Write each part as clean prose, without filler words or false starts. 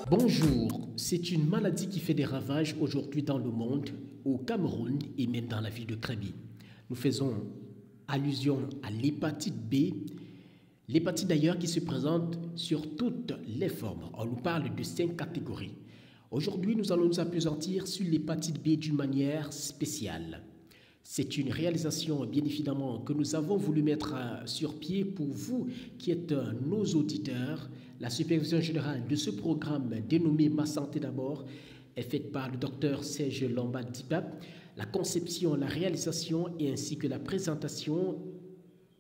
Bonjour, c'est une maladie qui fait des ravages aujourd'hui dans le monde, au Cameroun et même dans la ville de Kribi. Nous faisons allusion à l'hépatite B, l'hépatite d'ailleurs qui se présente sur toutes les formes. On nous parle de 5 catégories. Aujourd'hui, nous allons nous appesantir sur l'hépatite B d'une manière spéciale. C'est une réalisation, bien évidemment, que nous avons voulu mettre sur pied pour vous qui êtes nos auditeurs. La supervision générale de ce programme dénommé Ma Santé d'abord est faite par le docteur Serge Lomba-Dipap. La conception, la réalisation et ainsi que la présentation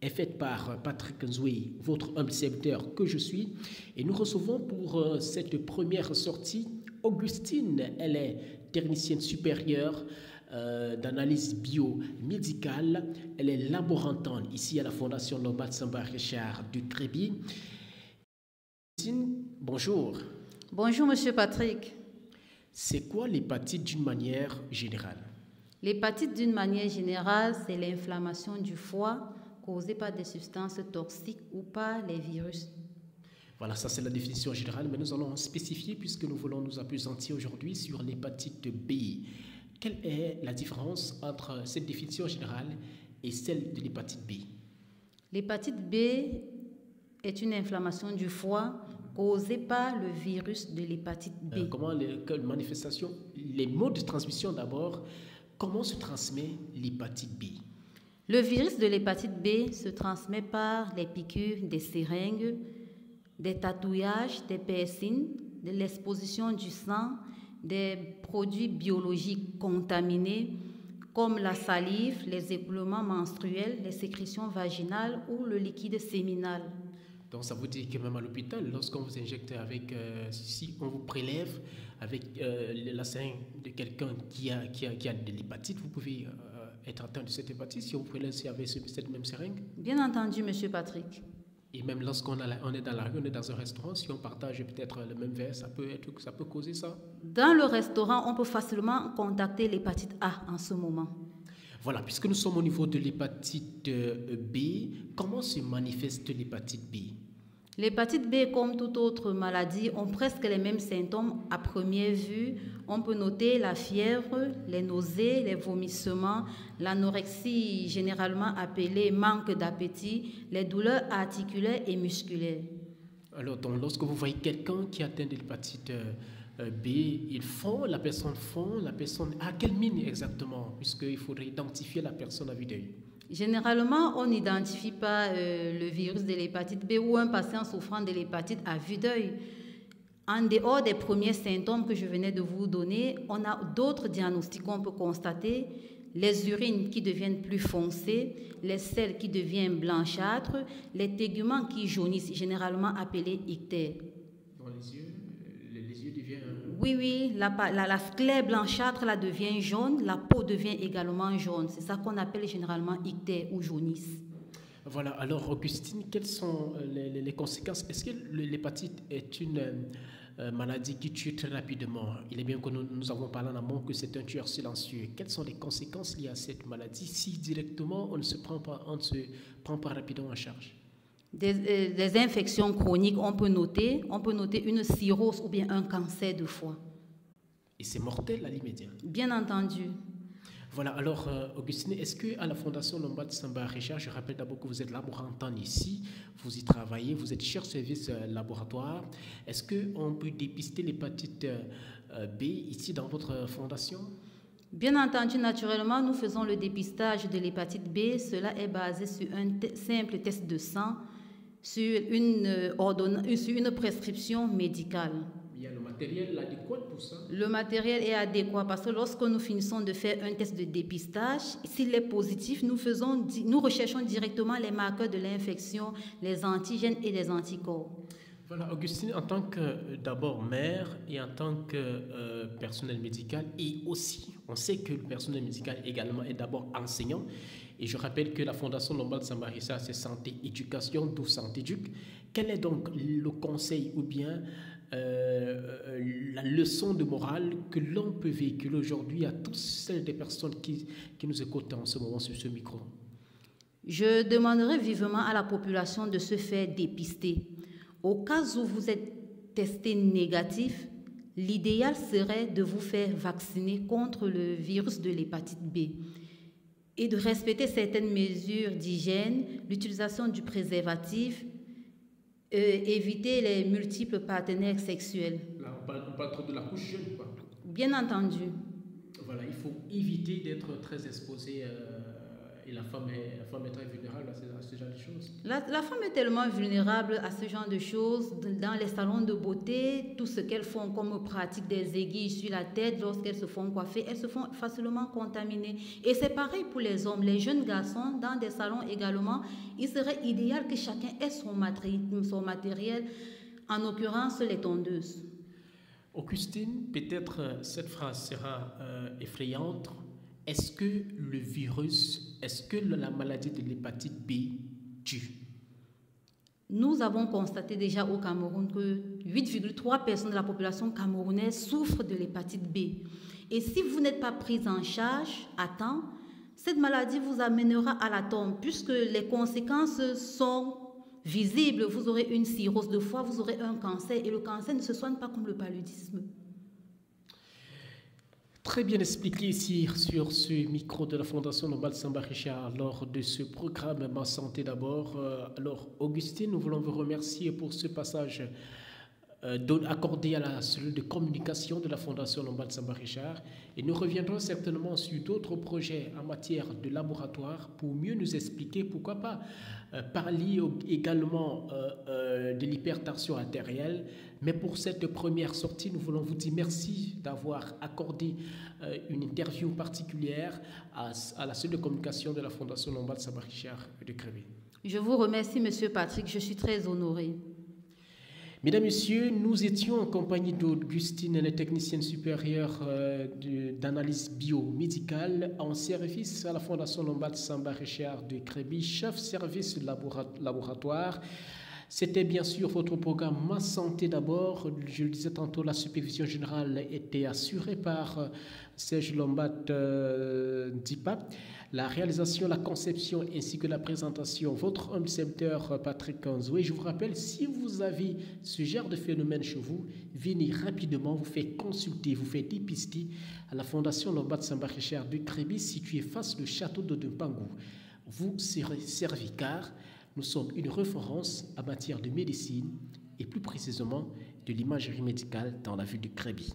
est faite par Patrick Nzoué, votre humble serviteur que je suis. Et nous recevons pour cette première sortie Augustine. Elle est technicienne supérieure d'analyse biomédicale. Elle est laborantante ici à la Fondation Lomba Tsamba Richard du Kribi. Bonjour. Bonjour, monsieur Patrick. C'est quoi l'hépatite d'une manière générale? L'hépatite d'une manière générale, c'est l'inflammation du foie causée par des substances toxiques ou par les virus. Voilà, ça c'est la définition générale, mais nous allons spécifier puisque nous voulons nous appesantir aujourd'hui sur l'hépatite B. Quelle est la différence entre cette définition générale et celle de l'hépatite B? L'hépatite B est une inflammation du foie causée par le virus de l'hépatite B. Comment les manifestations, les modes de transmission d'abord, comment se transmet l'hépatite B? Le virus de l'hépatite B se transmet par les piqûres des seringues, des tatouages, des piercings, de l'exposition du sang, des produits biologiques contaminés comme la salive, les écoulements menstruels, les sécrétions vaginales ou le liquide séminal. Donc ça veut dire que même à l'hôpital, lorsqu'on vous injecte avec, si on vous prélève avec la seringue de quelqu'un qui a de l'hépatite, vous pouvez être atteint de cette hépatite si on vous prélève avec cette même seringue? Bien entendu, monsieur Patrick. Et même lorsqu'on est dans la rue, on est dans un restaurant, si on partage peut-être le même verre, ça peut causer ça? Dans le restaurant, on peut facilement contacter l'hépatite A en ce moment. Voilà, puisque nous sommes au niveau de l'hépatite B, comment se manifeste l'hépatite B? L'hépatite B, comme toute autre maladie, ont presque les mêmes symptômes à première vue. On peut noter la fièvre, les nausées, les vomissements, l'anorexie généralement appelée manque d'appétit, les douleurs articulaires et musculaires. Alors, donc, lorsque vous voyez quelqu'un qui atteint de l'hépatite B, la personne à quelle mine exactement? Puisqu'il faudrait identifier la personne à vue d'œil. Généralement, on n'identifie pas le virus de l'hépatite B ou un patient souffrant de l'hépatite à vue d'œil. En dehors des premiers symptômes que je venais de vous donner, on a d'autres diagnostics qu'on peut constater. Les urines qui deviennent plus foncées, les selles qui deviennent blanchâtres, les téguments qui jaunissent, généralement appelés ictères. Dans les yeux deviennent... Oui, la sclère blanchâtre là devient jaune, la peau devient également jaune. C'est ça qu'on appelle généralement ictère ou jaunisse. Voilà, alors Augustine, quelles sont les conséquences? Est-ce que l'hépatite est une maladie qui tue très rapidement? Il est bien que nous avons parlé en amont que c'est un tueur silencieux. Quelles sont les conséquences liées à cette maladie si directement on ne se prend pas rapidement en charge? Des infections chroniques, on peut noter une cirrhose ou bien un cancer de foie. Et c'est mortel à l'immédiat? Bien entendu. Voilà, alors Augustine, est-ce qu'à la Fondation Lomba Tsamba Richard, je rappelle d'abord que vous êtes laborantante ici, vous y travaillez, vous êtes chef service laboratoire. Est-ce qu'on peut dépister l'hépatite B ici dans votre fondation? Bien entendu, naturellement, nous faisons le dépistage de l'hépatite B. Cela est basé sur un simple test de sang, sur une prescription médicale. Il y a le matériel adéquat pour ça? Le matériel est adéquat parce que lorsque nous finissons de faire un test de dépistage, s'il est positif, nous recherchons directement les marqueurs de l'infection, les antigènes et les anticorps. Voilà, Augustine, en tant que d'abord mère et en tant que personnel médical, et aussi, on sait que le personnel médical également est d'abord enseignant. Et je rappelle que la Fondation Lomba Tsamba Richard, c'est santé, éducation, d'où Santéduc. Quel est donc le conseil ou bien la leçon de morale que l'on peut véhiculer aujourd'hui à toutes celles des personnes qui nous écoutent en ce moment sur ce micro? Je demanderai vivement à la population de se faire dépister. Au cas où vous êtes testé négatif, l'idéal serait de vous faire vacciner contre le virus de l'hépatite B et de respecter certaines mesures d'hygiène, l'utilisation du préservatif, éviter les multiples partenaires sexuels. Là, on parle trop de la couche jeune, quoi. Bien entendu. Voilà, il faut éviter d'être très exposé et la femme est très vulnérable à ce genre de choses. La femme est tellement vulnérable à ce genre de choses. Dans les salons de beauté, tout ce qu'elles font comme pratique des aiguilles sur la tête, lorsqu'elles se font coiffer, elles se font facilement contaminer. Et c'est pareil pour les hommes. Les jeunes garçons, dans des salons également, il serait idéal que chacun ait son matériel, en l'occurrence les tondeuses. Augustine, peut-être cette phrase sera effrayante. Est-ce que le virus, est-ce que la maladie de l'hépatite B tue? Nous avons constaté déjà au Cameroun que 8,3% de la population camerounaise souffre de l'hépatite B. Et si vous n'êtes pas prise en charge à temps, cette maladie vous amènera à la tombe puisque les conséquences sont visibles. Vous aurez une cirrhose de foie, vous aurez un cancer et le cancer ne se soigne pas comme le paludisme. Très bien expliqué ici sur ce micro de la Fondation Nobel Samba Richard lors de ce programme Ma Santé d'abord. Alors Augustine, nous voulons vous remercier pour ce passage accordé à la cellule de communication de la Fondation Nobel Samba Richard et nous reviendrons certainement sur d'autres projets en matière de laboratoire pour mieux nous expliquer pourquoi pas parler également de l'hypertension artérielle. Mais pour cette première sortie, nous voulons vous dire merci d'avoir accordé une interview particulière à la cellule de communication de la Fondation Nobel Samba Richard de Créby. Je vous remercie, Monsieur Patrick, je suis très honorée. Mesdames, Messieurs, nous étions en compagnie d'Augustine, la technicienne supérieure d'analyse biomédicale en service à la Fondation Nobel Samba Richard de Créby, chef service laboratoire. C'était bien sûr votre programme Ma Santé d'abord. Je le disais tantôt, la supervision générale était assurée par Serge Lombat Dipa. La réalisation, la conception ainsi que la présentation, votre homme serviteur Patrick Kanzoué. Je vous rappelle, si vous avez ce genre de phénomène chez vous, venez rapidement, vous faites consulter, vous faites dépister à la Fondation Lombat Samba Richard de Créby, située face au château de Dempangou. Vous serez servi car nous sommes une référence en matière de médecine et plus précisément de l'imagerie médicale dans la ville de Créby.